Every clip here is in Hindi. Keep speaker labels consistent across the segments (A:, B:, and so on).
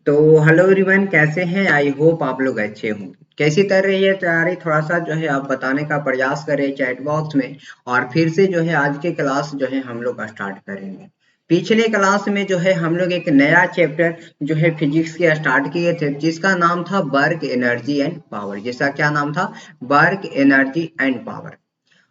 A: तो हेलो एवरीवन, कैसे हैं? आई होप आप लोग अच्छे होंगे। कैसी चल रही है तैयारी? थोड़ा सा जो है आप बताने का प्रयास करें चैट बॉक्स में। और फिर से जो है आज की क्लास जो है हम लोग स्टार्ट करेंगे। पिछले क्लास में जो है हम लोग एक नया चैप्टर जो है फिजिक्स के स्टार्ट किए थे, जिसका नाम था वर्क एनर्जी एंड पावर। जिसका क्या नाम था? Work energy and power.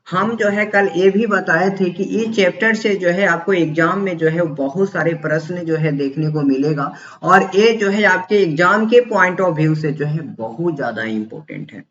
A: हम जो है कल ये भी बताए थे कि इस चैप्टर से जो है आपको एग्जाम में जो है बहुत सारे प्रश्न जो है देखने को मिलेगा। और ये जो है आपके एग्जाम के पॉइंट ऑफ व्यू से जो है बहुत ज्यादा इंपॉर्टेंट है।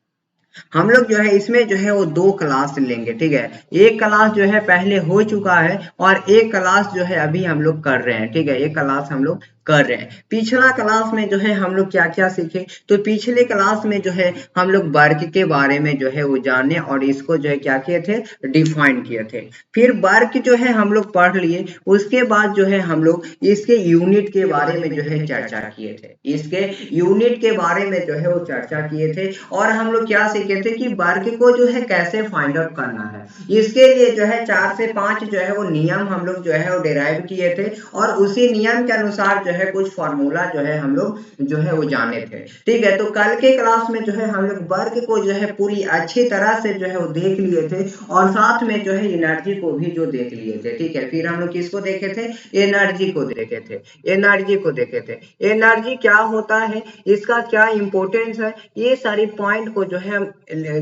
A: हम लोग जो है इसमें जो है वो दो क्लास लेंगे, ठीक है। एक क्लास जो है पहले हो चुका है और एक क्लास जो है अभी हम लोग कर रहे हैं, ठीक है। एक क्लास हम लोग कर रहे हैं। पिछला क्लास में जो है हम लोग क्या क्या सीखे, तो पिछले क्लास में जो है हम लोग वर्क के बारे में जो है वो जाने और इसको जो है क्या किए थे, डिफाइन किए थे। फिर वर्क जो है हम लोग पढ़ लिए। उसके बाद जो है हम लोग इसके यूनिट के बारे में जो है चर्चा किए थे। इसके यूनिट के बारे में जो है वो चर्चा किए थे। और हम लोग क्या सीखे थे कि वर्ग को जो है कैसे फाइंड आउट करना है। इसके लिए जो है 4 से 5 जो है वो नियम हम लोग जो है वो डिराइव किए थे। और उसी नियम के अनुसार जो है कुछ फॉर्मूला जो है हम लोग जो है वो जाने थे, ठीक है। तो कल के क्लास में जो है हम लोग वर्ग को जो है पूरी अच्छी तरह से जो है वो देख लिए थे। और साथ में जो है एनर्जी को भी जो देख लिए थे, ठीक है। फिर हम लोग किसको देखे थे? एनर्जी को देखे थे। एनर्जी को देखे थे। एनर्जी क्या होता है, इसका क्या इंपॉर्टेंस है, ये सारी पॉइंट को जो है हम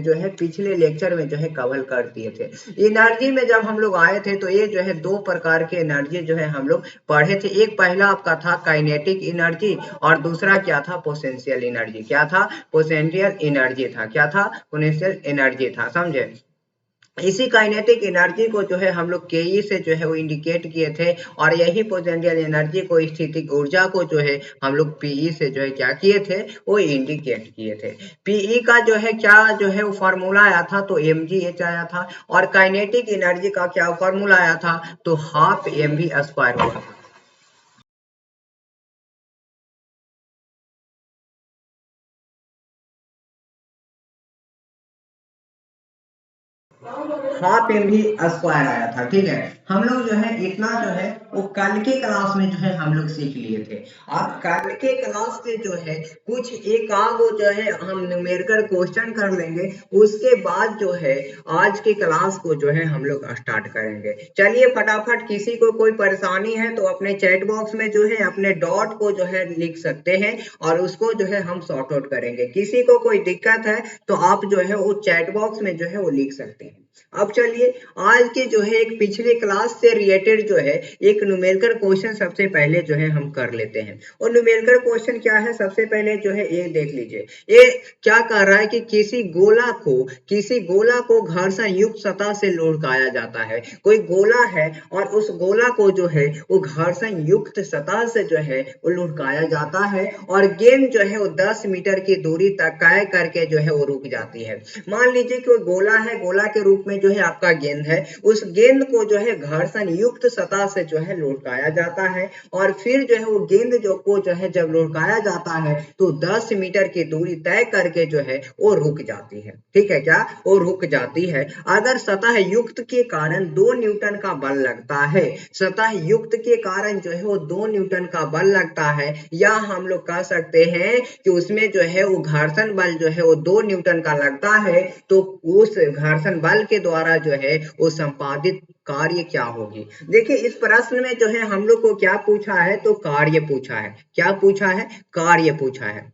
A: जो है पिछले लेक्चर में जो है कवर कर दिए थे। एनर्जी में जब हम लोग आए थे तो ये जो है दो प्रकार के एनर्जी जो है हम लोग पढ़े थे। एक पहला आपका था काइनेटिक एनर्जी और दूसरा क्या था? Potential energy. क्या था? पोटेंशियल एनर्जी था। क्या था? पोटेंशियल एनर्जी था, समझे। इसी काइनेटिक एनर्जी को जो है हम लोग के ई से जो है वो इंडिकेट किए थे। और यही पोटेंशियल एनर्जी को, स्थितिक ऊर्जा को जो है हम लोग पीई से जो है क्या किए थे, वो इंडिकेट किए थे। पीई का जो है क्या जो है वो फॉर्मूला आया था, तो एम जी एच आया था। और काइनेटिक एनर्जी का क्या फॉर्मूला आया था, तो हाफ एम वी स्क्वायर हुआ था। हाफ एम भी स्क्वायर आया था, ठीक है। हम लोग जो है इतना जो है वो कल के क्लास में जो है हम लोग सीख लिए थे। अब कल के क्लास से जो है कुछ एक आध जो है हम न्यूमेरिकल क्वेश्चन कर लेंगे। उसके बाद जो है आज के क्लास को जो है हम लोग स्टार्ट करेंगे। चलिए फटाफट, किसी को कोई परेशानी है तो अपने चैट बॉक्स में जो है अपने डॉट को जो है लिख सकते हैं और उसको जो है हम सॉर्ट आउट करेंगे। किसी को कोई दिक्कत है तो आप जो है वो चैट बॉक्स में जो है वो लिख सकते हैं। अब चलिए आज के जो है एक पिछले क्लास से रिलेटेड जो है एक न्यूमेरिकल क्वेश्चन सबसे पहले जो है हम कर लेते हैं। और न्यूमेरिकल क्वेश्चन क्या है, सबसे पहले जो है ये देख लीजिए। ये क्या कह रहा है कि किसी गोला को घर्षण युक्त सतह से लुढ़काया जाता है। कोई गोला है और उस गोला को जो है वो घर्षण युक्त सतह से जो है वो लुढ़काया जाता है। और गेंद जो है वो 10 मीटर की दूरी तक तय करके जो है वो रुक जाती है। मान लीजिए कि वो गोला है, गोला के रूप में जो है आपका गेंद है। उस गेंद को जो है घर्षण युक्त सतह से जो है लुढ़काया जाता है। और फिर जो है वो गेंद जो है जब लुढ़काया जाता है तो 10 मीटर की दूरी तय करके जो है वो रुक जाती है, ठीक है। क्या? वो रुक जाती है। अगर सतह युक्त के कारण 2 न्यूटन का बल लगता है, सतह युक्त के कारण जो है वो 2 न्यूटन का बल लगता है, या हम लोग कह सकते हैं कि उसमें जो है वो घर्षण बल जो है वो 2 न्यूटन का लगता है, तो उस घर्षण बल के द्वारा जो है वो संपादित कार्य क्या होगी। देखिए इस प्रश्न में जो है हम लोग को क्या पूछा है, तो कार्य पूछा है। क्या पूछा है? कार्य पूछा है।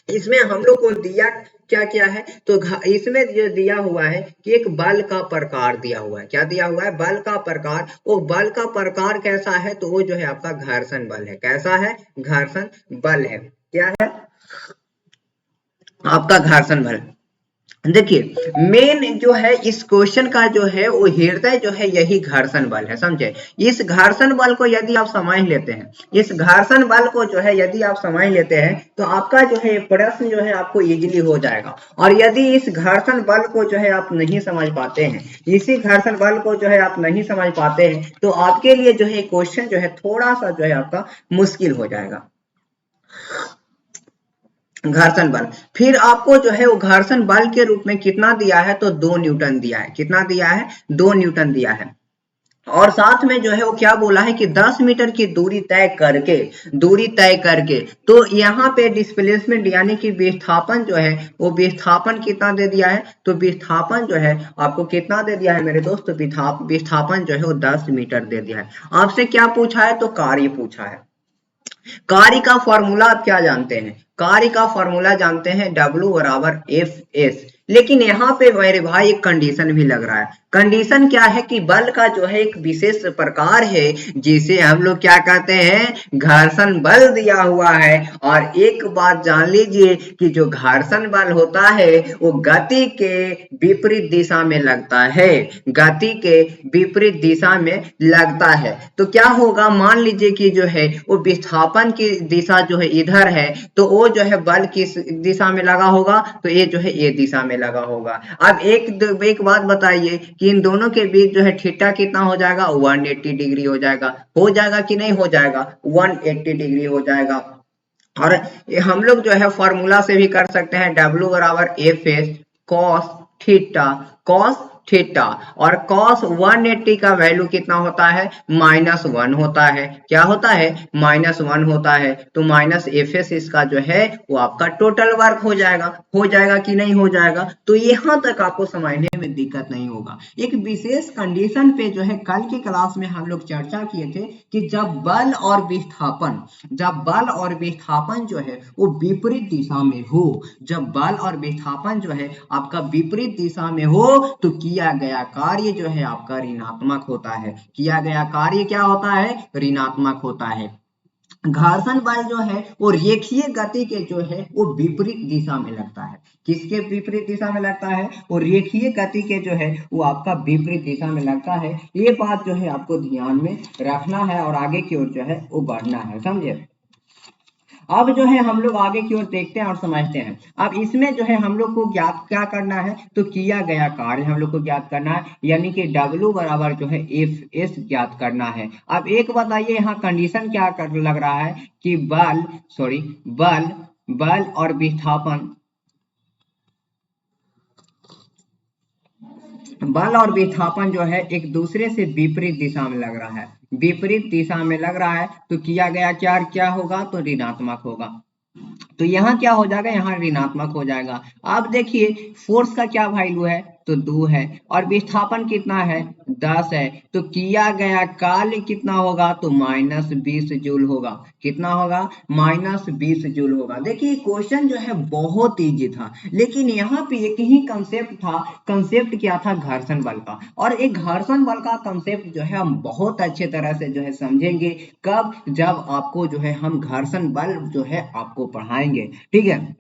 A: इसमें हम लोग को दिया क्या क्या है, तो इसमें जो दिया हुआ है कि एक बल का प्रकार दिया हुआ है। क्या दिया हुआ है? बल का प्रकार। वो बल का प्रकार कैसा है, तो वो जो है आपका घर्षण बल है। कैसा है? घर्षण बल है। क्या है? आपका घर्षण बल। देखिए मेन जो है इस क्वेश्चन का जो है वो हृदय जो है यही घर्षण बल है, समझे। इस घर्षण बल को यदि आप समझ लेते हैं, इस घर्षण बल को जो है यदि आप समझ लेते हैं, तो आपका जो है प्रश्न जो है आपको इजीली हो जाएगा। और यदि इस घर्षण बल को जो है आप नहीं समझ पाते हैं, इसी घर्षण बल को जो है आप नहीं समझ पाते हैं, तो आपके लिए जो है क्वेश्चन जो है थोड़ा सा जो है आपका मुश्किल हो जाएगा। घर्षण बल, फिर आपको जो है वो घर्षण बल के रूप में कितना दिया है, तो 2 न्यूटन दिया है। कितना दिया है? 2 न्यूटन दिया है। और साथ में जो है वो क्या बोला है कि 10 मीटर की दूरी तय करके तो यहाँ पे डिस्प्लेसमेंट यानी कि विस्थापन जो है वो विस्थापन कितना दे दिया है, तो विस्थापन जो है आपको कितना दे दिया है मेरे दोस्त, तो विस्थापन जो है वो 10 मीटर दे दिया है। आपसे क्या पूछा है, तो कार्य पूछा है। कार्य का फॉर्मूला आप क्या जानते हैं, कार्य का फॉर्मूला जानते हैं W बराबर एफ एस। लेकिन यहाँ पे मेरे भाई एक कंडीशन भी लग रहा है। कंडीशन क्या है कि बल का जो है एक विशेष प्रकार है जिसे हम लोग क्या कहते हैं, घर्षण बल दिया हुआ है। और एक बात जान लीजिए कि जो घर्षण बल होता है वो गति के विपरीत दिशा में लगता है, गति के विपरीत दिशा में लगता है। तो क्या होगा, मान लीजिए कि जो है वो विस्थापन की दिशा जो है इधर है, तो वो जो है बल किस दिशा में लगा होगा, तो ये जो है ये दिशा में लगा होगा। अब एक बात बताइए कि इन दोनों के बीच जो है थीटा कितना हो जाएगा, 180 डिग्री हो जाएगा कि नहीं हो जाएगा, 180 डिग्री हो जाएगा। और हम लोग जो है फॉर्मूला से भी कर सकते हैं, W बराबर F S cos theta, cos theta. और कॉस 180 का वैल्यू कितना होता है, -1 होता है। क्या होता है, -1 होता है। तो माइनस एफ एस इसका जो है वो आपका टोटल वर्क हो जाएगा कि नहीं हो जाएगा। तो यहाँ तक आपको समझने में दिक्कत नहीं होगा। एक विशेष कंडीशन पे जो है कल की क्लास में हम लोग चर्चा किए थे कि जब बल और विस्थापन जो है वो विपरीत दिशा में हो, जब बल और विस्थापन जो है आपका विपरीत दिशा में हो, तो किया गया कार्य जो है आपका ऋणात्मक होता है। किया गया कार्य क्या होता है, ऋणात्मक होता है। घर्षण बल जो है वो रेखीय गति के जो है वो विपरीत दिशा में लगता है। किसके विपरीत दिशा में लगता है, वो रेखीय गति के जो है वो आपका विपरीत दिशा में लगता है। ये बात जो है आपको ध्यान में रखना है और आगे की ओर जो है वो बढ़ना है, समझे। अब जो है हम लोग आगे की ओर देखते हैं और समझते हैं। अब इसमें जो है हम लोग को ज्ञात क्या करना है, तो किया गया कार्य हम लोग को ज्ञात करना है, यानी कि W बराबर जो है एफ एस ज्ञात करना है। अब एक बताइए यहाँ कंडीशन क्या कर लग रहा है कि बल और विस्थापन, बल और विस्थापन जो है एक दूसरे से विपरीत दिशा में लग रहा है, विपरीत दिशा में लग रहा है। तो किया गया क्या होगा, तो ऋणात्मक होगा। तो यहाँ क्या हो जाएगा, यहाँ ऋणात्मक हो जाएगा। अब देखिए फोर्स का क्या वैल्यू है, तो 2 है। और विस्थापन कितना है, 10 है। तो किया गया कार्य कितना होगा, तो -20 जूल होगा। कितना होगा, -20 जूल होगा। देखिए क्वेश्चन जो है बहुत इजी था, लेकिन यहाँ पे एक ही कंसेप्ट था। कंसेप्ट क्या था, घर्षण बल का। और एक घर्षण बल का कंसेप्ट जो है हम बहुत अच्छे तरह से जो है समझेंगे कब, जब आपको जो है हम घर्षण बल जो है आपको पढ़ाएंगे, ठीक है।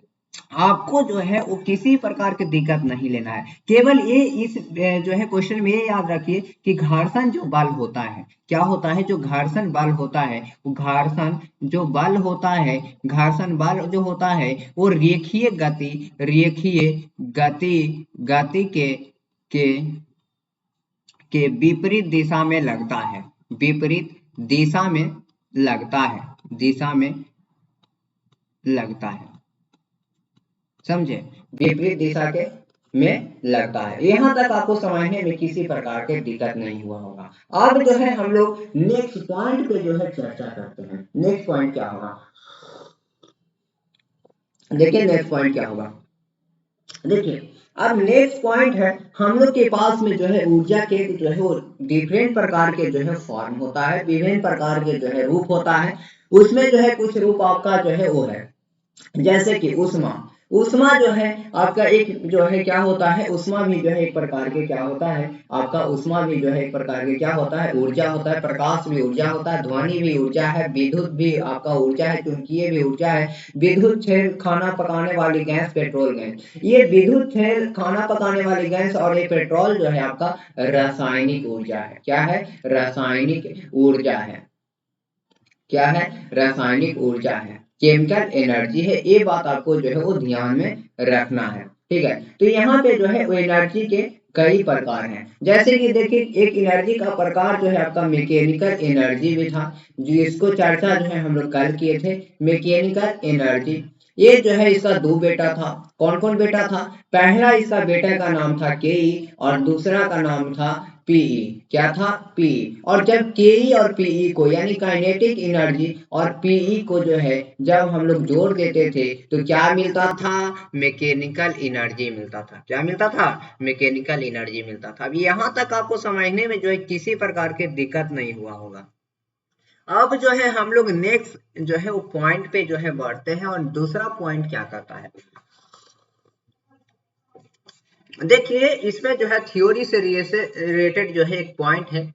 A: आपको जो है वो किसी प्रकार की दिक्कत नहीं लेना है। केवल ये इस जो है क्वेश्चन में ये याद रखिए कि घर्षण जो बल होता है, क्या होता है, जो घर्षण बल होता है, वो घर्षण जो बल होता है, घर्षण बल जो होता है वो रेखीय गति गति के के विपरीत दिशा में लगता है, विपरीत दिशा में लगता है, दिशा में लगता है, समझे, विपरीत दिशा के में लगता है। यहाँ तक आपको समझने में किसी प्रकार के दिक्कत नहीं हुआ होगा। अब जो है हम लोग नेक्स्ट पॉइंट पे जो है चर्चा करते हैं। नेक्स्ट पॉइंट क्या होगा, देखिए नेक्स्ट पॉइंट क्या होगा। देखिए अब नेक्स्ट पॉइंट है, हम लोग के पास में जो है ऊर्जा के जो है वो डिफरेंट प्रकार के जो है फॉर्म होता है, विभिन्न प्रकार के जो है रूप होता है। उसमें जो है कुछ रूप आपका जो है वो है, जैसे कि उष्मा। उष्मा जो है आपका एक जो है क्या होता है, उष्मा भी जो है एक प्रकार के क्या होता है आपका, उष्मा भी जो है एक प्रकार के क्या होता है, ऊर्जा होता है। प्रकाश भी ऊर्जा होता है, ध्वनि भी ऊर्जा है, विद्युत भी आपका ऊर्जा है, चुंबकीय भी ऊर्जा है। विद्युत छेल खाना पकाने वाली गैस, पेट्रोल गैस, ये विद्युत छेल खाना पकाने वाली गैस और ये पेट्रोल जो है आपका रासायनिक ऊर्जा है। क्या है, रासायनिक ऊर्जा है। क्या है, रासायनिक ऊर्जा है, केमिकल एनर्जी है। ये बात आपको जो है वो ध्यान में रखना है, ठीक है। तो यहाँ पे जो है वो एनर्जी के कई प्रकार हैं। जैसे कि देखिए एक एनर्जी का प्रकार जो है आपका मैकेनिकल एनर्जी भी था, जिसको चर्चा जो है हम लोग कल किए थे, मैकेनिकल एनर्जी। ये जो है इसका दो बेटा था। कौन कौन बेटा था? पहला इसका बेटा का नाम था केई और दूसरा का नाम था पीई। क्या था? पीई। और जब केई और पीई को यानी काइनेटिक एनर्जी और पीई को जो है जब हम लोग जोड़ देते थे तो क्या मिलता था? मैकेनिकल एनर्जी मिलता था। क्या मिलता था? मैकेनिकल एनर्जी मिलता था। अब यहाँ तक आपको समझने में जो है किसी प्रकार की दिक्कत नहीं हुआ होगा। अब जो है हम लोग नेक्स्ट जो है वो पॉइंट पे जो है बढ़ते हैं और दूसरा पॉइंट क्या कहता है देखिए इसमें जो है थ्योरी से रिलेटेड जो है एक पॉइंट है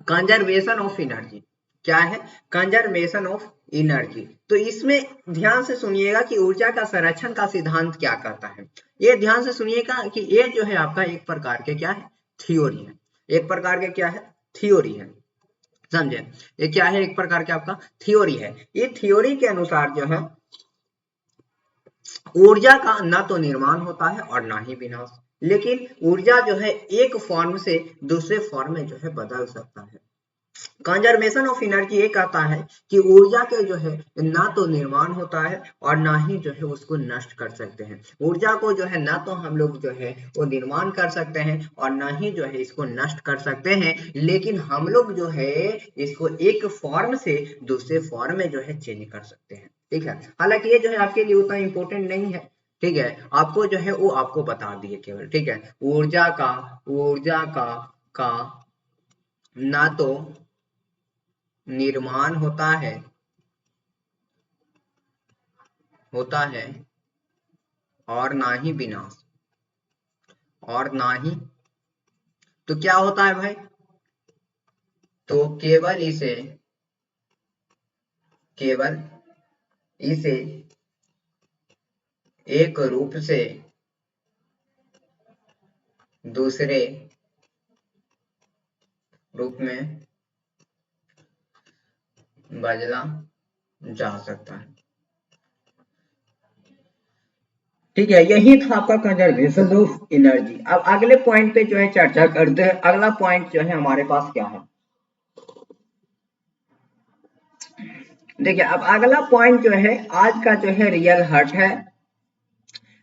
A: कंजर्वेशन ऑफ एनर्जी। क्या है? Conservation of energy. तो इसमें ध्यान से सुनिएगा कि ऊर्जा का संरक्षण का सिद्धांत क्या कहता है। ये ध्यान से सुनिएगा कि ये जो है आपका एक प्रकार के क्या है? थ्योरी है। एक प्रकार के क्या है? थ्योरी है। समझे? ये क्या है? एक प्रकार के आपका थ्योरी है। ये थ्योरी के अनुसार जो है ऊर्जा का ना तो निर्माण होता है और ना ही विनाश, लेकिन ऊर्जा जो है एक फॉर्म से दूसरे फॉर्म में जो है बदल सकता है। कंजर्वेशन ऑफ एनर्जी ये कहता है कि ऊर्जा के जो है ना तो निर्माण होता है और ना ही जो है उसको नष्ट कर सकते हैं। ऊर्जा को जो है ना तो हम लोग जो है वो निर्माण कर सकते हैं और ना ही जो है इसको नष्ट कर सकते हैं, लेकिन हम लोग जो है इसको एक फॉर्म से दूसरे फॉर्म में जो है चेंज कर सकते हैं। ठीक है, हालांकि ये जो है आपके लिए उतना इंपॉर्टेंट नहीं है। ठीक है, आपको जो है वो आपको बता दिए केवल। ठीक है, ऊर्जा का ना तो निर्माण होता है और ना ही विनाश, और ना ही तो क्या होता है भाई? तो केवल इसे एक रूप से दूसरे रूप में बदला जा सकता है। ठीक है, यही था आपका कंजर्वेशन ऑफ एनर्जी। अब अगले पॉइंट पे जो है चर्चा करते हैं। अगला पॉइंट जो है हमारे पास क्या है देखिए, अब अगला पॉइंट जो है आज का जो है रियल हार्ट है।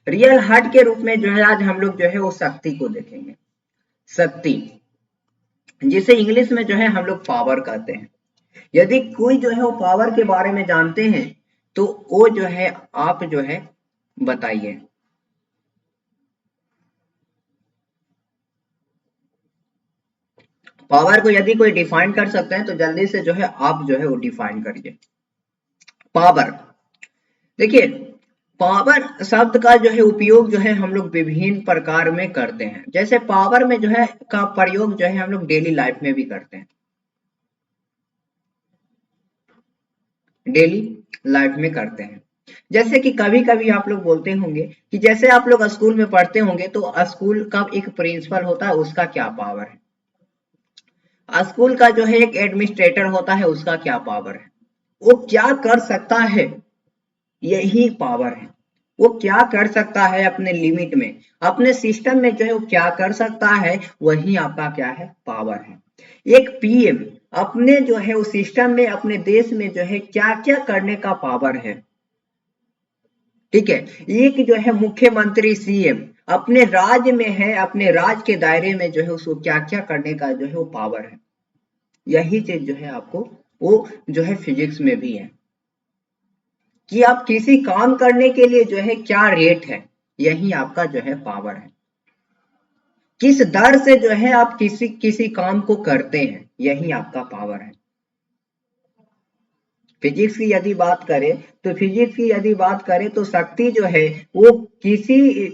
A: रियल हार्ट के रूप में जो है आज हम लोग जो है वो शक्ति को देखेंगे। शक्ति जिसे इंग्लिश में जो है हम लोग पावर कहते हैं। यदि कोई जो है वो पावर के बारे में जानते हैं तो वो जो है आप जो है बताइए। पावर को यदि कोई डिफाइन कर सकते हैं तो जल्दी से जो है आप जो है वो डिफाइन करिए। पावर देखिए, पावर शब्द का जो है उपयोग जो है हम लोग विभिन्न प्रकार में करते हैं। जैसे पावर में जो है का प्रयोग जो है हम लोग डेली लाइफ में भी करते हैं। डेली लाइफ में करते हैं। जैसे कि कभी कभी आप लोग बोलते होंगे कि जैसे आप लोग स्कूल में पढ़ते होंगे तो स्कूल का एक प्रिंसिपल होता है, उसका क्या पावर है। स्कूल का जो है एक एडमिनिस्ट्रेटर होता है, उसका क्या पावर है। वो क्या कर सकता है, यही पावर है। वो क्या कर सकता है अपने लिमिट में, अपने सिस्टम में जो है वो क्या कर सकता है, वही आपका क्या है? पावर है। एक पीएम अपने जो है उस सिस्टम में अपने देश में जो है क्या क्या करने का पावर है। ठीक है, एक जो है मुख्यमंत्री सीएम अपने राज्य में है, अपने राज्य के दायरे में जो है उसको क्या क्या करने का जो है वो पावर है। यही चीज जो है आपको वो जो है फिजिक्स में भी है कि आप किसी काम करने के लिए जो है क्या रेट है, यही आपका जो है पावर है। किस दर से जो है आप किसी किसी काम को करते हैं, यही आपका पावर है। फिजिक्स की यदि बात करें तो शक्ति जो है वो किसी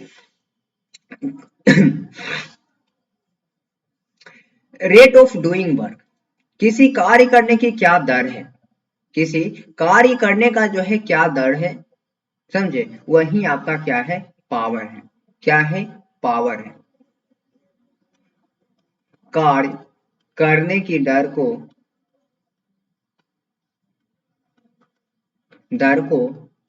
A: रेट ऑफ डूइंग वर्क, किसी कार्य करने की क्या दर है, किसी कार्य करने का जो है क्या दर है, समझे, वही आपका क्या है? पावर है। क्या है? पावर है। कार्य करने की दर को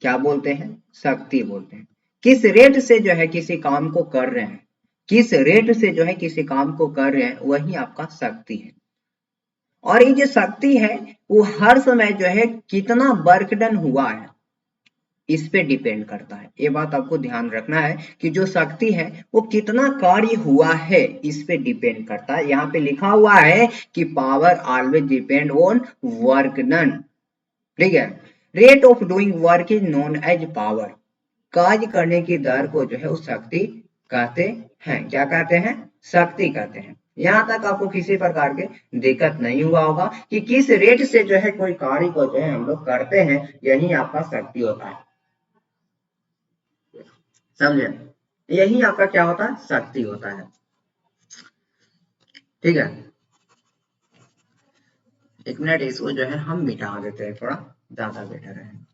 A: क्या बोलते हैं? शक्ति बोलते हैं। किस रेट से जो है किसी काम को कर रहे हैं, किस रेट से जो है किसी काम को कर रहे हैं, वही आपका शक्ति है। और ये जो शक्ति है वो हर समय जो है कितना वर्क डन हुआ है, इस पे डिपेंड करता है। ये बात आपको ध्यान रखना है कि जो शक्ति है वो कितना कार्य हुआ है इस पे डिपेंड करता है। यहाँ पे लिखा हुआ है कि power always depend on work done, ठीक है। Rate of doing work is known as power. कार्य करने की दर को जो है उस शक्ति कहते हैं। क्या कहते हैं? शक्ति कहते हैं। यहाँ तक आपको किसी प्रकार के दिक्कत नहीं हुआ होगा कि किस रेट से जो है कोई कार्य को जो है हम लोग करते हैं, यही आपका शक्ति होता है। समझे? यही आपका क्या होता है? शक्ति होता है, ठीक है। एक मिनट, इसको जो है हम मिटा देते हैं, थोड़ा ज्यादा बेटर है।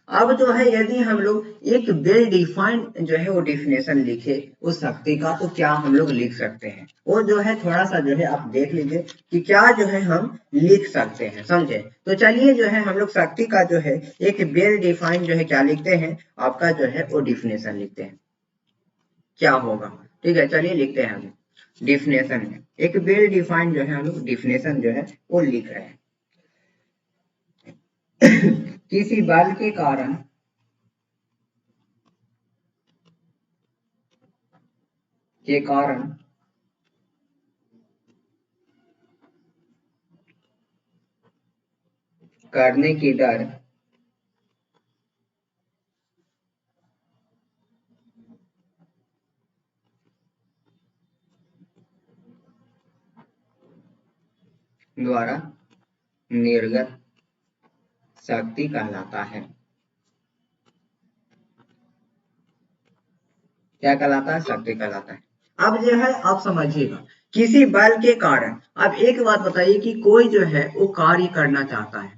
A: अब जो है यदि हम लोग एक वेल डिफाइंड जो है वो डिफिनेशन लिखे उस शक्ति का, तो क्या हम लोग लिख सकते हैं? वो जो है थोड़ा सा जो है आप देख लीजिए कि क्या जो है हम लिख सकते हैं, समझे? तो चलिए जो है हम लोग शक्ति का जो है एक वेल डिफाइंड जो है क्या लिखते हैं, आपका जो है वो डिफिनेशन लिखते हैं। क्या होगा? ठीक है, चलिए लिखते हैं हम डिफिनेशन में एक वेल डिफाइंड जो है हम लोग डिफिनेशन जो है वो लिख रहे हैं। किसी बल के कारण करने की दर द्वारा निर्गत शक्ति कहलाता है। क्या कहलाता है? शक्ति कहलाता है। अब जो है आप समझिएगा, किसी बल के कारण, अब एक बात बताइए कि कोई जो है वो कार्य करना चाहता है,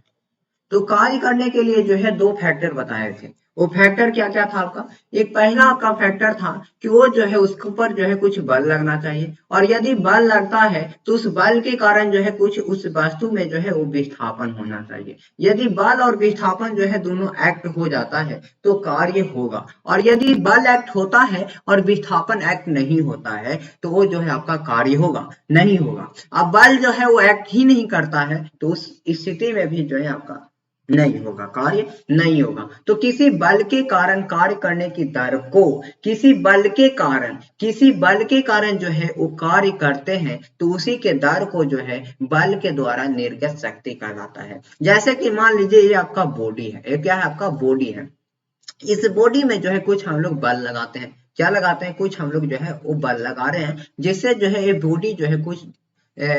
A: तो कार्य करने के लिए जो है दो फैक्टर बताए थे। वो फैक्टर क्या क्या था आपका? एक पहला आपका फैक्टर था कि वो जो है उसके ऊपर जो है कुछ बल लगना चाहिए, और यदि बल लगता है तो उस बल के कारण जो है कुछ उस वस्तु में जो है वो विस्थापन होना चाहिए। यदि बल और विस्थापन जो है दोनों एक्ट हो जाता है तो कार्य होगा, और यदि बल एक्ट होता है और विस्थापन एक्ट नहीं होता है तो वो जो है आपका कार्य होगा नहीं होगा। अब बल जो है वो एक्ट ही नहीं करता है तो उस स्थिति में भी जो है आपका नहीं होगा, कार्य नहीं होगा। तो किसी बल के कारण कार्य करने की दर को, किसी बल के कारण जो है वो कार्य करते हैं तो उसी के दर को जो है बल के द्वारा निर्गत शक्ति कहलाता है। जैसे कि मान लीजिए ये आपका बॉडी है, ये क्या है? आपका बॉडी है। इस बॉडी में जो है कुछ हम लोग बल लगाते हैं। क्या लगाते हैं? कुछ हम लोग जो है वो बल लगा रहे हैं, जिससे जो है ये बॉडी जो है कुछ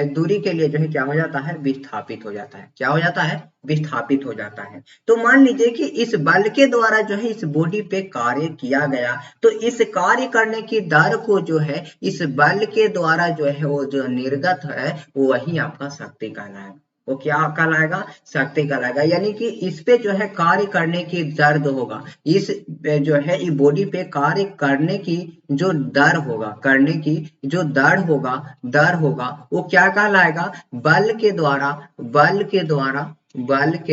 A: दूरी के लिए जो है क्या हो जाता है? विस्थापित हो जाता है। क्या हो जाता है? विस्थापित हो जाता है। तो मान लीजिए कि इस बल के द्वारा जो है इस बॉडी पे कार्य किया गया, तो इस कार्य करने की दर को जो है इस बल के द्वारा जो है वो जो निर्गत है वो वही आपका शक्ति कहलाएगा। वो क्या कहलाएगा? शक्ति कहलाएगा। यानी कि इस पे जो है कार्य करने की दर्द होगा, इस जो है इस बॉडी पे कार्य करने की जो दर होगा, करने की जो दर होगा वो क्या कहलाएगा? बल के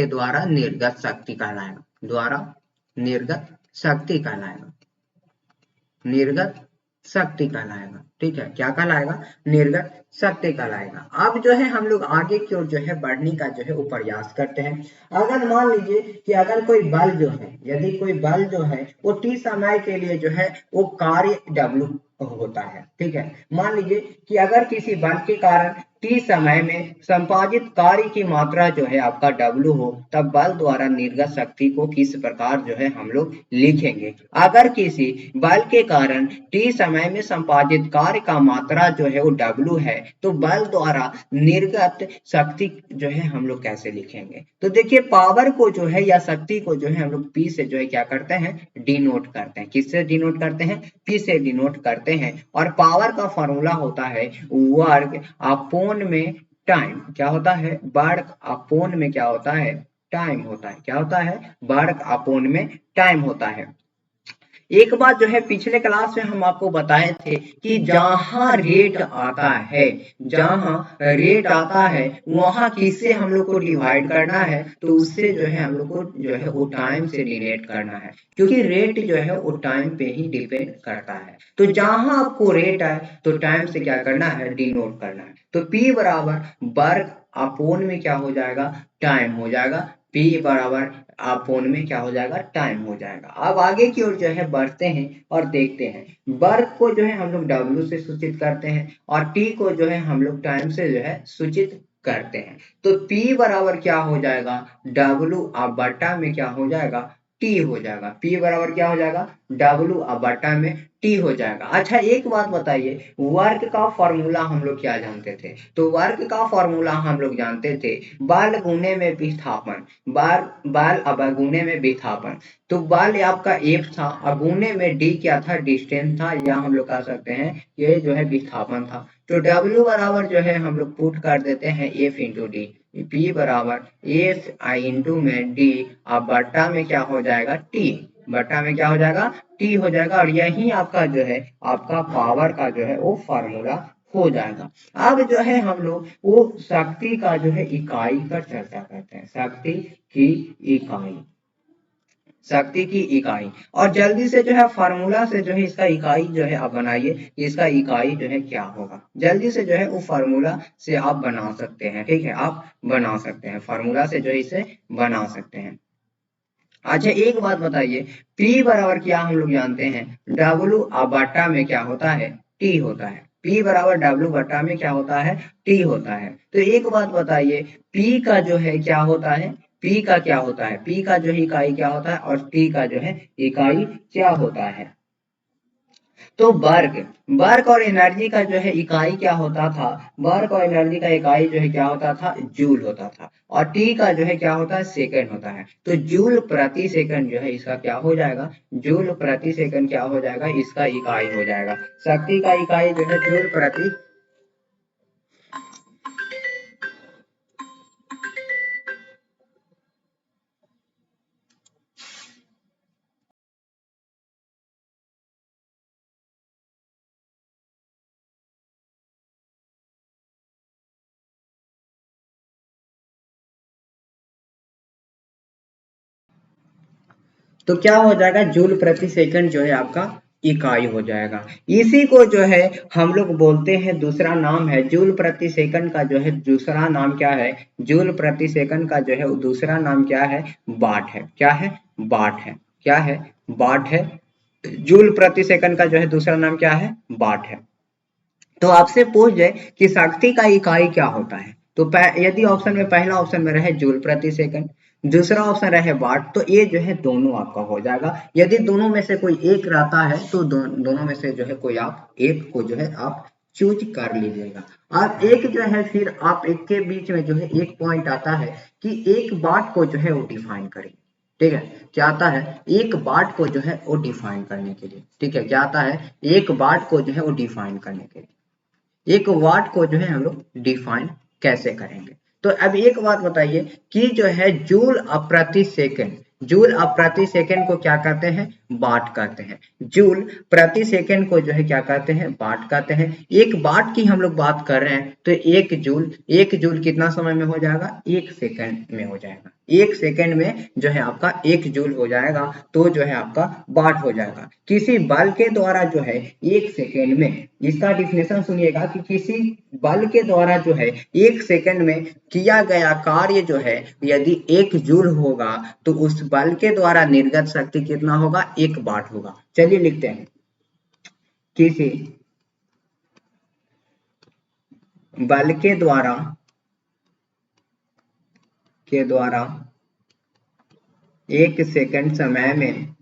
A: द्वारा निर्गत शक्ति कहलाएगा। द्वारा निर्गत शक्ति कहलाएगा। निर्गत शक्ति कहलाएगा। ठीक है, क्या कहलाएगा? निर्गत शक्ति कहलाएगा। अब जो है हम लोग आगे की ओर जो है बढ़ने का जो है वो प्रयास करते हैं। अगर मान लीजिए कि अगर कोई बल जो है, यदि कोई बल जो है वो टी समय के लिए जो है वो कार्य W होता है, ठीक है। मान लीजिए कि अगर किसी बल के कारण टी समय में संपादित कार्य की मात्रा जो है आपका W हो, तब बल द्वारा निर्गत शक्ति को किस प्रकार जो है हम लोग लिखेंगे? अगर किसी बल के कारण टी समय में संपादित कार्य का मात्रा जो है वो W है, तो बल द्वारा निर्गत शक्ति जो है हम लोग कैसे लिखेंगे? तो देखिए, पावर को जो है या शक्ति को जो है हम लोग P से जो है क्या करते हैं? डिनोट करते हैं। किससे डिनोट करते हैं? P से डिनोट करते हैं। और पावर का फॉर्मूला होता है वर्क अपॉन में टाइम। क्या होता है? वर्क अपॉन में क्या होता है? टाइम होता है। क्या होता है? वर्क अपॉन में टाइम होता है। एक बात जो है पिछले क्लास में हम आपको बताए थे कि जहां रेट आता है वहां किससे हम लोग को डिवाइड करना है? तो उससे जो है हम लोग को जो है वो टाइम से डिनोट करना है, क्योंकि रेट जो है वो टाइम पे ही डिपेंड करता है। तो जहां आपको रेट है तो टाइम से क्या करना है? डिनोट करना है। तो P बराबर वर्क अपॉन में क्या हो जाएगा? टाइम हो जाएगा। P बराबर अपोन में क्या हो जाएगा, टाइम हो जाएगा। अब आगे की ओर जो है बढ़ते हैं और देखते हैं, वर्क को जो है हम लोग W से सूचित करते हैं और T को जो है हम लोग टाइम से जो है सूचित करते हैं। तो P बराबर क्या हो जाएगा, W अब बटा में क्या हो जाएगा, T हो जाएगा। P बराबर क्या हो जाएगा, W अब बटा में T हो जाएगा। अच्छा एक बात बताइए, वर्क का फॉर्मूला हम लोग क्या जानते थे, तो वर्क का फॉर्मूला हम लोग जानते थे बल गुने में विस्थापन, बाल बाल अवगुणे में विस्थापन। तो बाल आपका एफ था, अगुणे में डी क्या था, डिस्टेंस था, या हम लोग कह सकते हैं ये जो है विस्थापन था। तो डब्ल्यू बराबर जो है हम लोग पुट कर देते हैं एफ इंटू डी, पी बराबर एफ आई इंटू में डी, अब बट्टा में क्या हो जाएगा, टी, बट्टा में क्या हो जाएगा, टी हो जाएगा। और यही आपका जो है आपका पावर का जो है वो फार्मूला हो जाएगा। अब जो है हम लोग वो शक्ति का जो है इकाई पर चर्चा करते हैं, शक्ति की इकाई, शक्ति की इकाई। और जल्दी से जो है फार्मूला से जो है इसका इकाई जो है आप बनाइए, इसका इकाई जो है क्या होगा, जल्दी से जो है वो फार्मूला से आप बना सकते हैं, ठीक है, आप बना सकते हैं फार्मूला से जो है इसे बना सकते हैं। अच्छा एक बात बताइए, P बराबर क्या हम लोग जानते हैं, W बटा में क्या होता है, T होता है। P बराबर W बटा में क्या होता है, T होता है। तो एक बात बताइए, P का जो है क्या होता है, P का क्या होता है, P का जो है इकाई क्या होता है और T का जो है इकाई क्या होता है। तो वर्क, वर्क और एनर्जी का जो है इकाई क्या होता था, वर्क और एनर्जी का इकाई जो है क्या होता था, जूल होता था। और टी का जो है क्या होता है, सेकंड होता है। तो जूल प्रति सेकंड जो है इसका क्या हो जाएगा, जूल प्रति सेकंड क्या हो जाएगा, इसका इकाई हो जाएगा। शक्ति का इकाई जो है जूल प्रति, तो क्या हो जाएगा, जूल प्रति सेकंड जो है आपका इकाई हो जाएगा। इसी को जो है हम लोग बोलते हैं, दूसरा नाम है जूल प्रति सेकंड का जो है दूसरा नाम क्या है, जूल प्रति सेकंड का जो है दूसरा नाम क्या है, वाट है। क्या है, वाट है। क्या है, वाट है। जूल प्रति सेकंड का जो है दूसरा नाम क्या है, वाट है। तो आपसे पूछ जाए कि शक्ति का इकाई क्या होता है, तो यदि ऑप्शन में पहला ऑप्शन में रहे जूल प्रति सेकंड, दूसरा ऑप्शन रहे वाट, तो ये जो है दोनों आपका हो जाएगा। यदि दोनों में से कोई एक रहता है तो दोनों में से जो है कोई आप एक को जो है आप चूज कर लीजिएगा। और एक जो है फिर आप एक के बीच में जो है एक पॉइंट आता है कि एक वाट को जो है वो डिफाइन करें। ठीक है, क्या आता है, एक वाट को जो है वो डिफाइन करने के लिए, ठीक है, क्या आता है, एक वाट को जो है वो डिफाइन करने के लिए, एक वाट को जो है हम लोग डिफाइन कैसे करेंगे। तो अब एक बात बताइए कि जो है जूल प्रति सेकंड, जूल प्रति सेकंड को क्या कहते हैं, वाट कहते हैं। जूल प्रति सेकंड को जो है क्या कहते हैं, वाट कहते हैं। एक वाट की हम लोग बात कर रहे हैं तो एक जूल कितना समय में हो जाएगा, एक सेकंड में हो जाएगा। एक सेकंड में जो है आपका एक जूल हो जाएगा, तो जो है आपका वाट हो जाएगा। किसी बल के द्वारा जो है एक सेकंड में, इसका डिफिनेशन सुनिएगा कि किसी बल के द्वारा जो है एक सेकंड में किया गया कार्य जो है यदि एक जूल होगा तो उस बल के द्वारा निर्गत शक्ति कितना होगा, एक वाट होगा। चलिए लिखते हैं, किसी बल के द्वारा एक सेकंड समय में,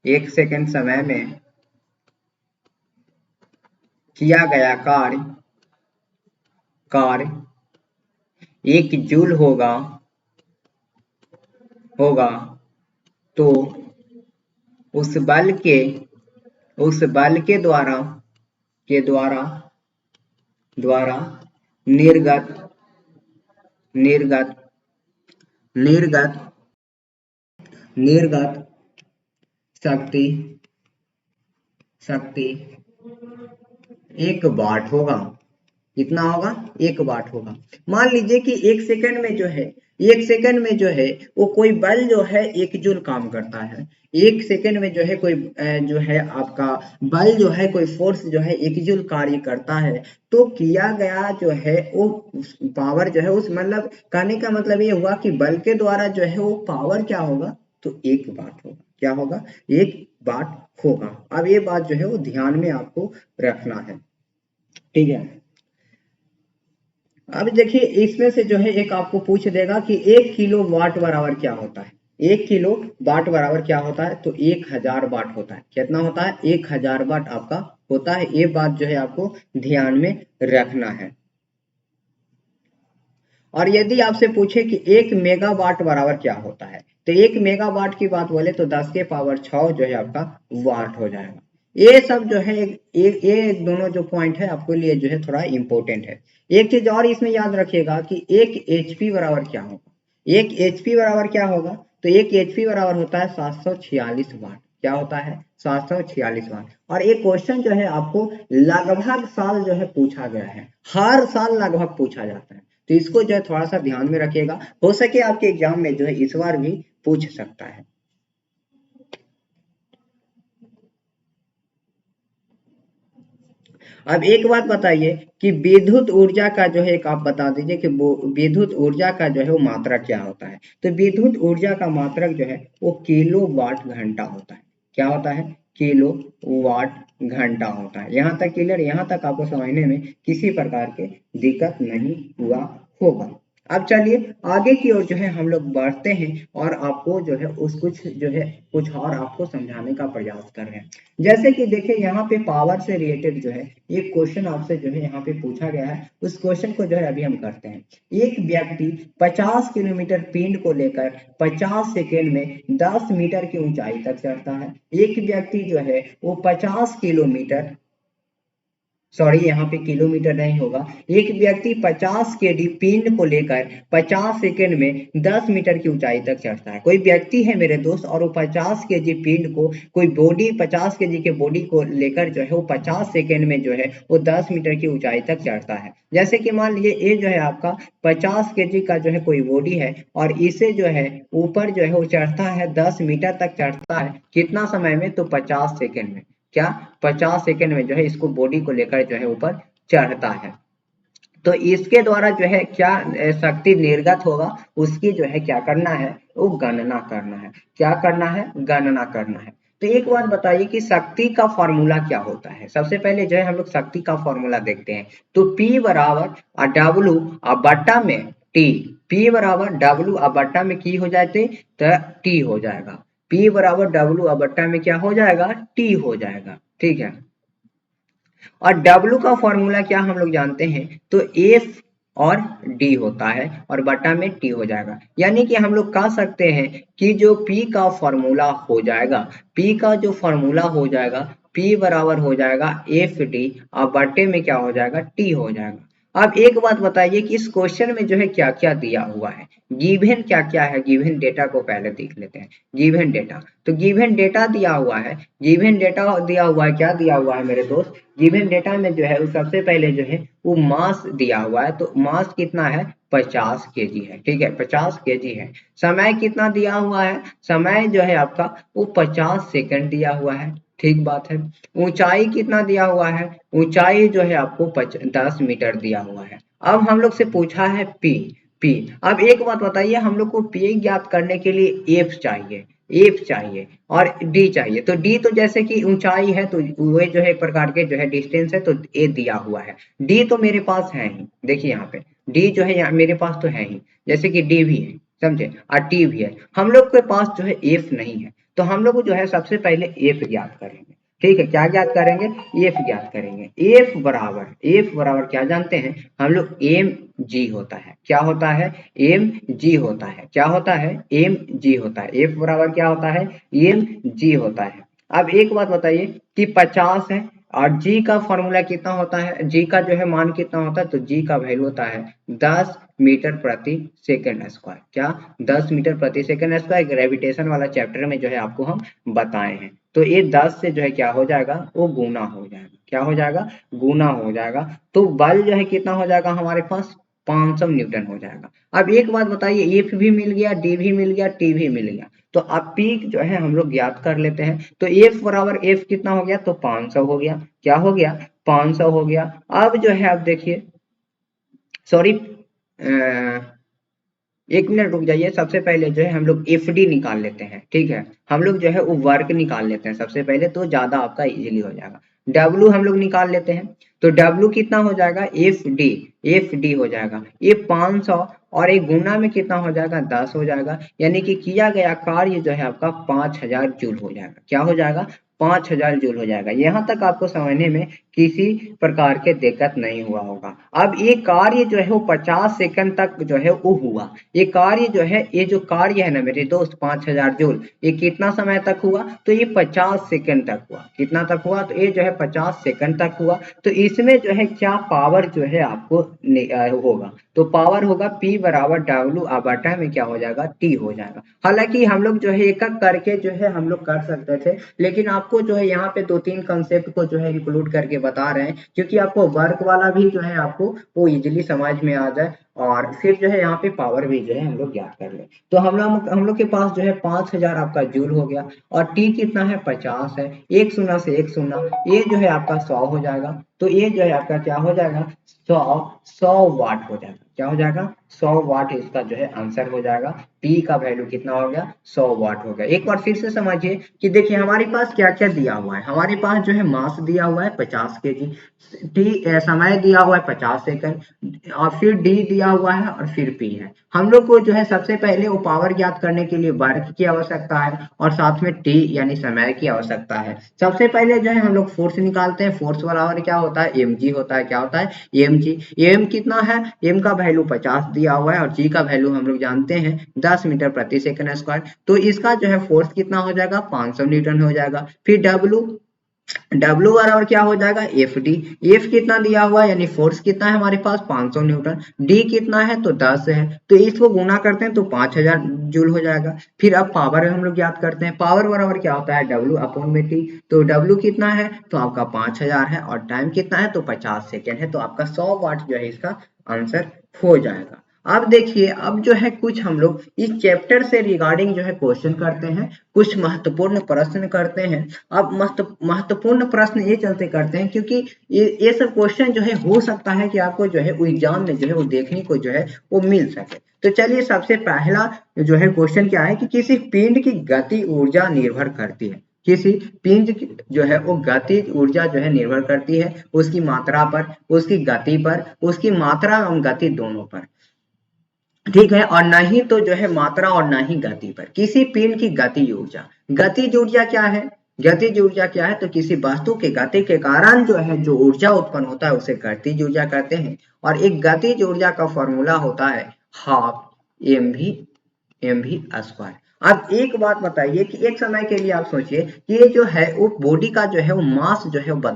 A: एक सेकंड समय में किया गया कार्य एक जूल होगा तो उस बल के द्वारा के द्वारा द्वारा निर्गत निर्गत निर्गत निर्गत शक्ति शक्ति एक वाट होगा। कितना होगा? 1 वाट होगा। मान लीजिए कि 1 सेकंड में जो है, 1 सेकंड में जो है वो कोई बल जो है 1 जूल काम करता है। 1 सेकंड में जो है कोई जो है आपका बल जो है, कोई फोर्स जो है 1 जूल कार्य करता है। तो किया गया जो है वो पावर जो है उस मतलब कहने का मतलब ये हुआ कि बल के द्वारा जो है वो पावर क्या होगा? तो 1 वाट होगा। क्या होगा? 1 वाट होगा। अब ये बात जो है वो ध्यान में आपको रखना है, ठीक है। अब देखिए इसमें से जो है एक आपको पूछ देगा कि 1 किलो वाट बराबर क्या होता है? 1 किलो वाट बराबर क्या होता है? तो 1000 वाट होता है। कितना होता है? 1000 वाट आपका होता है। ये बात जो है आपको ध्यान में रखना है। और यदि आपसे पूछे कि 1 मेगावाट बराबर क्या होता है, तो 1 मेगावाट की बात बोले तो 10 के पावर 6 जो है आपका वाट हो जाएगा। ये सब जो है ये दोनों जो पॉइंट है आपके लिए जो है थोड़ा इंपॉर्टेंट है। एक चीज और इसमें याद रखिएगा कि 1 एचपी बराबर क्या होगा? 1 एचपी बराबर क्या होगा? तो 1 एचपी बराबर होता है 746 वाट। क्या होता है? 746 वाट। और एक क्वेश्चन जो है आपको लगभग साल जो है पूछा गया है, हर साल लगभग पूछा जाता है। तो इसको जो है थोड़ा सा ध्यान में रखिएगा, हो सके आपके एग्जाम में जो है इस बार भी पूछ सकता है। अब एक बात बताइए कि विद्युत ऊर्जा का जो है एक आप बता दीजिए कि वो विद्युत ऊर्जा का जो है वो मात्रक क्या होता है? तो विद्युत ऊर्जा का मात्रक जो है वो किलो वाट घंटा होता है। क्या होता है? किलो वाट घंटा होता है। यहाँ तक क्लियर? यहाँ तक आपको समझने में किसी प्रकार के दिक्कत नहीं हुआ होगा। अब चलिए आगे की ओर जो है हम लोग बढ़ते हैं और आपको जो है उस कुछ जो है कुछ और आपको समझाने का प्रयास कर रहे हैं। जैसे कि देखिए यहाँ पे पावर से रिलेटेड जो है एक क्वेश्चन आपसे जो है यहाँ पे पूछा गया है, उस क्वेश्चन को जो है अभी हम करते हैं। एक व्यक्ति 50 किलोमीटर पिंड को लेकर 50 सेकेंड में 10 मीटर की ऊंचाई तक चढ़ता है। एक व्यक्ति जो है वो 50 किलोमीटर, सॉरी यहाँ पे किलोमीटर नहीं होगा, एक व्यक्ति 50 केजी पिंड को लेकर 50 सेकंड में 10 मीटर की ऊंचाई तक चढ़ता है। कोई व्यक्ति है मेरे दोस्त और वो 50 केजी पिंड को, कोई बॉडी 50 केजी के बॉडी को लेकर जो है वो 50 सेकंड में जो है वो 10 मीटर की ऊंचाई तक चढ़ता है। जैसे कि मान लीजिए ये जो है आपका 50 केजी का जो है कोई बॉडी है और इसे जो है ऊपर जो है वो चढ़ता है 10 मीटर तक चढ़ता है। कितना समय में? तो 50 सेकंड में। क्या? 50 सेकंड में जो है इसको बॉडी को लेकर जो है ऊपर चढ़ता है। तो इसके द्वारा जो है क्या शक्ति निर्गत होगा, उसकी जो है क्या करना है? वो गणना करना है। क्या करना है? गणना करना है। तो एक बात बताइए कि शक्ति का फॉर्मूला क्या होता है? सबसे पहले जो है हम लोग शक्ति का फॉर्मूला देखते हैं। तो P बराबर W बट्टा में T। P बराबर W बट्टा में की हो जाते तो T हो जाएगा। P बराबर W बट्टा में क्या हो जाएगा? T हो जाएगा। ठीक है। और W का फॉर्मूला क्या हम लोग जानते हैं? तो F और D होता है और बटा में T हो जाएगा। यानी कि हम लोग कह सकते हैं कि जो P का फॉर्मूला हो जाएगा, P का जो फॉर्मूला हो जाएगा, P बराबर हो जाएगा FD और बटे में क्या हो जाएगा? T हो जाएगा। अब एक बात बताइए कि इस क्वेश्चन में जो है क्या क्या दिया हुआ है, गिवन क्या क्या है? गिवन डेटा को पहले देख लेते हैं। गिवन डेटा, तो गिवन डेटा दिया हुआ है। गिवन डेटा दिया हुआ है, क्या दिया हुआ है मेरे दोस्त? गिवन डेटा में जो है वो सबसे पहले जो है वो मास दिया हुआ है। तो मास कितना है? 50 केजी है। ठीक है, 50 केजी है। समय कितना दिया हुआ है? समय जो है आपका वो 50 सेकंड दिया हुआ है। ठीक बात है। ऊंचाई कितना दिया हुआ है? ऊंचाई जो है आपको 10 मीटर दिया हुआ है। अब हम लोग से पूछा है पी। पी, अब एक बात बताइए, हम लोग को पी ज्ञात करने के लिए एफ चाहिए, एफ चाहिए और डी चाहिए। तो डी तो जैसे कि ऊंचाई है तो वो जो है एक प्रकार के जो है डिस्टेंस है, तो ए दिया हुआ है। डी तो मेरे पास है ही, देखिए यहाँ पे डी जो है यहाँ मेरे पास तो है ही, जैसे कि डी भी है, समझे, और टी भी है। हम लोग के पास जो है एफ नहीं है, तो हम लोग जो है सबसे पहले एफ ज्ञात करेंगे। ठीक है, क्या ज्ञात करेंगे? एफ ज्ञात करेंगे। एफ बराबर क्या जानते हैं हम लोग? एम जी होता है। क्या होता है? एम जी होता है। क्या होता है? एम जी होता है। एफ बराबर क्या होता है? एम जी होता है। अब एक बात बताइए कि 50 है, और जी का फॉर्मूला कितना होता है, जी का जो है मान कितना होता है, तो जी का वैल्यू होता है 10 मीटर प्रति सेकंड स्क्वायर। क्या 10 मीटर प्रति सेकंड स्क्वायर, ग्रेविटेशन वाला चैप्टर में जो है आपको हम बताए हैं। तो ये 10 से जो है क्या हो जाएगा, वो गुना हो जाएगा। क्या हो जाएगा, गुना हो जाएगा। तो बल जो है कितना हो जाएगा हमारे पास, 500 न्यूटन हो जाएगा। अब एक बात बताइए, एफ भी मिल गया, डी भी मिल गया, टी भी मिल गया, तो अब पी जो है हम लोग ज्ञात कर लेते हैं। तो एफ बराबर एफ कितना हो गया, तो 500 हो गया। क्या हो गया, 500 हो गया। अब जो है आप देखिए, सॉरी, एक मिनट रुक जाइए। सबसे पहले जो है हम लोग एफ डी निकाल लेते हैं, ठीक है। हम लोग जो है वो वर्क निकाल लेते हैं सबसे पहले, तो ज्यादा आपका इजीली हो जाएगा। डब्लू हम लोग निकाल लेते हैं, तो डब्लू कितना हो जाएगा, एफ डी हो जाएगा ये 500, और एक गुना में कितना हो जाएगा, 10 हो जाएगा। यानी कि किया गया कार्य जो है आपका 5000 जूल हो जाएगा। क्या हो जाएगा, 5000 जूल हो जाएगा। यहाँ तक आपको समझने में किसी प्रकार के दिक्कत नहीं हुआ होगा। अब ये कार्य जो है वो 50 सेकंड तक जो है वो हुआ। ये कार्य जो है, ये जो कार्य है ना मेरे दोस्त, 5000 जूल, ये कितना समय तक हुआ, तो ये 50 सेकंड तक हुआ। कितना तक हुआ, तो ये जो है 50 सेकंड तक हुआ। तो इसमें जो है क्या पावर जो है आपको होगा, तो पावर होगा P बराबर W बटा में क्या हो जाएगा, T हो जाएगा। हालांकि हम लोग जो है एक एक करके जो है हम लोग कर सकते थे, लेकिन आपको जो है यहाँ पे 2-3 कंसेप्ट को जो है इंक्लूड करके बता रहे हैं, क्योंकि आपको वर्क वाला भी जो है आपको वो इजीली समझ में आ जाए, और फिर जो है यहाँ पे पावर भी जो है हम लोग ज्ञात कर ले। तो हम लोग के पास जो है 5000 आपका जूल हो गया, और टी कितना है, 50 है। एक शून्य से एक शून्य, ये जो है आपका 100 हो जाएगा। तो ये जो है आपका क्या हो जाएगा, 100 वाट हो जाएगा। क्या हो जाएगा, 100 वाट इसका जो है आंसर हो जाएगा। टी का वैल्यू कितना हो गया, 100 वाट हो गया। एक बार फिर से समझिए कि देखिए हमारे पास क्या क्या दिया हुआ है। हमारे पास जो है मास दिया हुआ है 50 केजी, टी समय दिया हुआ है 50 सेकंड, और फिर डी दिया हुआ है, और फिर पी है। हम लोग को जो है सबसे पहले वो पावर ज्ञात करने के लिए वर्क की आवश्यकता है, और साथ में टी यानी समय की आवश्यकता है। सबसे पहले जो है हम लोग फोर्स निकालते हैं। फोर्स बराबर क्या होता है, एम जी होता है। क्या होता है, एम जी। एम कितना है, एम का वैल्यू 50 दिया हुआ है, और जी का वैल्यू हम लोग जानते हैं 10 मीटर प्रति सेकंड स्क्वायर। तो इसका जो है फोर्स कितना हो जाएगा, 500 न्यूटन हो जाएगा। फिर डब्ल्यू, डब्ल्यू बराबर क्या हो जाएगा, एफ डी। एफ कितना दिया हुआ है, यानी फोर्स कितना है हमारे पास, 500 न्यूटन। डी कितना है, तो 10 है। तो इसको गुना करते हैं तो 5000 जूल हो जाएगा। फिर अब पावर हम लोग याद करते हैं। पावर बराबर क्या होता है, डब्ल्यू अपॉन में टी। तो डब्ल्यू कितना है, तो आपका 5000 है, और टाइम कितना है, तो 50 सेकेंड है। तो आपका 100 वाट जो है इसका आंसर हो जाएगा। अब देखिए, अब जो है कुछ हम लोग इस चैप्टर से रिगार्डिंग जो है क्वेश्चन करते हैं, कुछ महत्वपूर्ण प्रश्न करते हैं। अब महत्वपूर्ण प्रश्न ये चलते करते हैं, क्योंकि ये सब क्वेश्चन जो है हो सकता है कि आपको जो है वो एग्जाम में जो है वो देखने को जो है वो मिल सके। तो चलिए, सबसे पहला जो है क्वेश्चन क्या है कि किसी पिंड की गति ऊर्जा निर्भर करती है। किसी पिंड की जो है वो गति ऊर्जा जो है निर्भर करती है उसकी मात्रा पर, उसकी गति पर, उसकी मात्रा और गति दोनों पर, ठीक है। और ना ही तो जो है मात्रा और ना ही गति पर। किसी पिंड की गतिज ऊर्जा, गतिज ऊर्जा क्या है, गतिज ऊर्जा क्या है, तो किसी वस्तु के गति के कारण जो है जो ऊर्जा उत्पन्न होता है उसे गतिज ऊर्जा कहते हैं। और एक गतिज ऊर्जा का फॉर्मूला होता है हाफ एम भी स्क्वायर। अब एक बात बताइए कि एक समय के लिए आप सोचिए कि ये जो है वो बॉडी का जो है वो मास जो है वो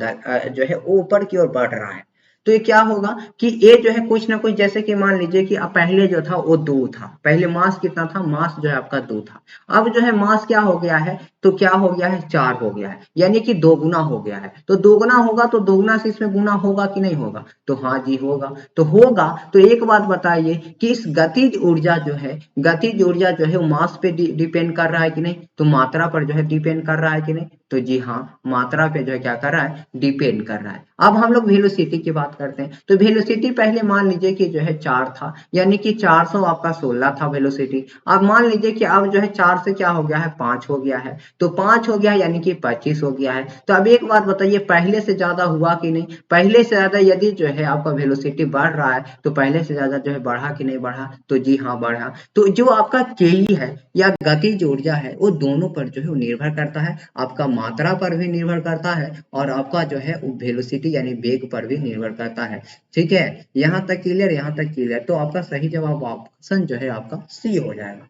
A: जो है वो ऊपर की ओर बढ़ रहा है। तो ये क्या होगा कि ये जो है कुछ ना कुछ, जैसे कि मान लीजिए कि अब पहले जो था वो 2 था। पहले मास कितना था, मास जो है आपका 2 था। अब जो है मास क्या हो गया है, तो क्या हो गया है, 4 हो गया है। यानी कि दोगुना हो गया है। तो दोगुना होगा तो दोगुना से इसमें गुना होगा कि नहीं होगा, तो हाँ जी होगा। तो होगा, तो एक बात बताइए कि इस गतिज ऊर्जा जो है, गतिज ऊर्जा जो है वो मास पे डिपेंड कर रहा है कि नहीं, तो मात्रा पर जो है डिपेंड कर रहा है कि नहीं, तो जी हाँ, मात्रा पे जो है क्या कर रहा है, डिपेंड कर रहा है। अब हम लोग वेलोसिटी की बात करते हैं। तो वेलोसिटी पहले मान लीजिए कि जो है 4 था, यानी कि 400 आपका 16 था वेलोसिटी। अब मान लीजिए कि अब जो है 4 से क्या हो गया है, 5 हो गया है। तो 5 हो गया है, यानी कि 25 हो गया है। तो अब एक बात बताइए, पहले से ज्यादा हुआ कि नहीं, पहले से ज्यादा यदि जो है आपका वेलोसिटी बढ़ रहा है तो पहले से ज्यादा जो है बढ़ा कि नहीं बढ़ा, तो जी हाँ बढ़ा। तो जो आपका के है या गतिज ऊर्जा है वो दोनों पर जो है वो निर्भर करता है। आपका मात्रा पर भी निर्भर करता है, और आपका जो है वेलोसिटी यानी वेग पर भी निर्भर करता है। ठीक है, यहाँ तक क्लियर, यहाँ तक क्लियर। तो आपका सही जवाब ऑप्शन जो है आपका सी हो जाएगा।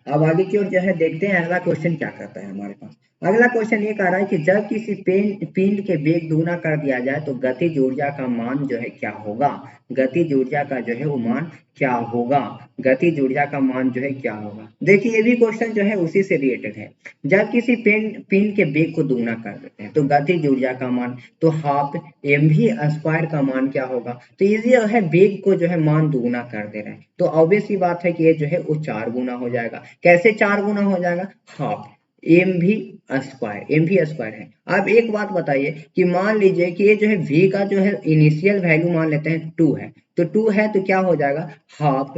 A: अब आगे की ओर जो है देखते हैं अगला क्वेश्चन क्या करता है हमारे पास। अगला क्वेश्चन ये कह रहा है कि जब किसी पिंड के वेग दुगुना कर दिया जाए तो गतिज ऊर्जा का मान जो है क्या होगा। गतिज ऊर्जा का जो है वो मान क्या होगा। गतिज ऊर्जा का मान जो है क्या होगा। देखिए ये भी क्वेश्चन जो है उसी से रिलेटेड है। जब किसी पिंड के वेग को दुगुना कर देते हैं तो गतिज ऊर्जा का मान तो हाफ mv² का मान क्या होगा। तो ये जो है वेग को जो है मान दुगुना कर दे रहे हैं तो ऑब्वियस सी बात है कि ये जो है वो 4 गुना हो जाएगा। कैसे 4 गुना हो जाएगा। हाफ mv² है। अब एक बात बताइए कि मान लीजिए कि ये जो है v का जो है इनिशियल वैल्यू मान लेते हैं 2 है तो 2 है तो क्या हो जाएगा हाफ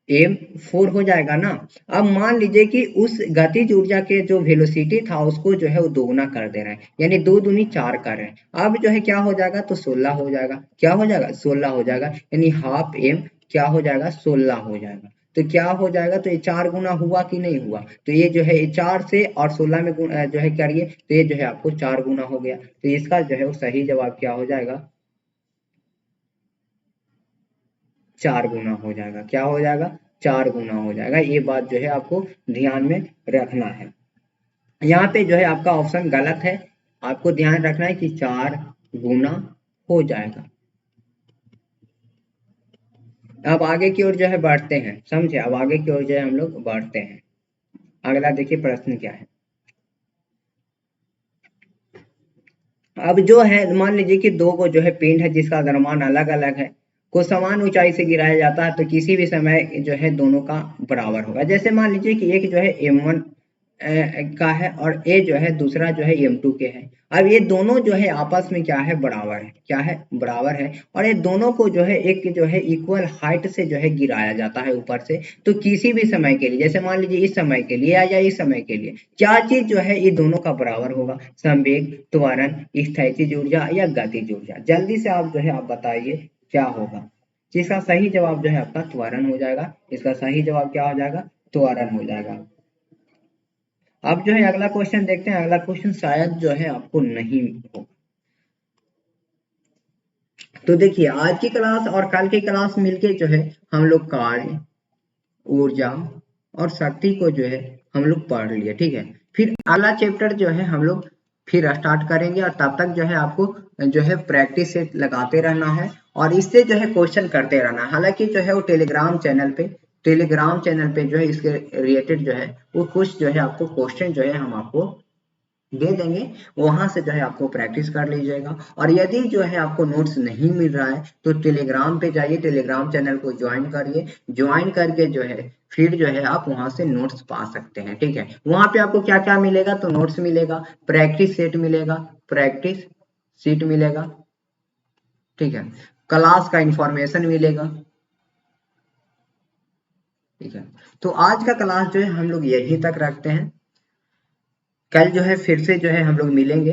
A: m4 हो जाएगा ना। अब मान लीजिए कि उस गतिज ऊर्जा के जो वेलोसिटी था उसको जो है वो दोगुना कर दे रहे हैं यानी 2 दूनी 4 कर रहे हैं। अब जो है क्या हो जाएगा तो 16 हो जाएगा। क्या हो जाएगा 16 हो जाएगा यानी हाफ m क्या हो जाएगा 16 हो जाएगा। तो क्या हो जाएगा तो ये 4 गुना हुआ कि नहीं हुआ। तो ये जो है 4 से और 16 में जो है करिए तो ये जो है आपको 4 गुना हो गया। तो इसका जो है वो सही जवाब क्या हो जाएगा 4 गुना हो जाएगा। क्या हो जाएगा 4 गुना हो जाएगा। ये बात जो है आपको ध्यान में रखना है। यहाँ पे जो है आपका ऑप्शन गलत है। आपको ध्यान रखना है कि 4 गुना हो जाएगा। अब आगे की ओर जो है बढ़ते हैं समझे। अब आगे की ओर जो है हम लोग बढ़ते हैं। अगला देखिए प्रश्न क्या है। अब जो है मान लीजिए कि दो को जो है पिंड है जिसका द्रव्यमान अलग अलग है को समान ऊंचाई से गिराया जाता है तो किसी भी समय जो है दोनों का बराबर होगा। जैसे मान लीजिए कि एक जो है m1 का है और ए जो है दूसरा जो है m2 के है। अब ये दोनों जो है आपस में क्या है बराबर है। क्या है बराबर है और ये दोनों को जो है एक जो है इक्वल हाइट से जो है गिराया जाता है ऊपर से। तो किसी भी समय के लिए जैसे मान लीजिए इस समय के लिए या इस समय के लिए क्या चीज जो है ये दोनों का बराबर होगा। संवेग त्वरण स्थितिज ऊर्जा या गतिज ऊर्जा। जल्दी से आप जो है आप बताइए क्या होगा। जिसका सही जवाब जो है आपका त्वरण हो जाएगा। इसका सही जवाब क्या हो जाएगा त्वरण हो जाएगा। अब जो है अगला क्वेश्चन देखते हैं। अगला क्वेश्चन शायद जो है आपको नहीं हो। तो देखिए आज की क्लास और कल की क्लास मिलके जो है हम लोग कार्य ऊर्जा और शक्ति को जो है हम लोग पढ़ लिए। ठीक है फिर अगला चैप्टर जो है हम लोग फिर स्टार्ट करेंगे और तब तक जो है आपको जो है प्रैक्टिस से लगाते रहना है और इससे जो है क्वेश्चन करते रहना है। हालांकि जो है वो टेलीग्राम चैनल पे जो है इसके रिलेटेड जो है वो कुछ जो है आपको क्वेश्चन जो है हम आपको दे देंगे। वहां से जो है आपको प्रैक्टिस कर लीजिएगा और यदि जो है आपको नोट्स नहीं मिल रहा है तो टेलीग्राम पे जाइए टेलीग्राम चैनल को ज्वाइन करिए। ज्वाइन करके जो है फिर जो है आप वहां से नोट्स पा सकते हैं। ठीक है वहां पे आपको क्या क्या मिलेगा तो नोट्स मिलेगा प्रैक्टिस सेट मिलेगा प्रैक्टिस सीट मिलेगा। ठीक है क्लास का इंफॉर्मेशन मिलेगा। ठीक है तो आज का क्लास जो है हम लोग यहीं तक रखते हैं। कल जो है फिर से जो है हम लोग मिलेंगे।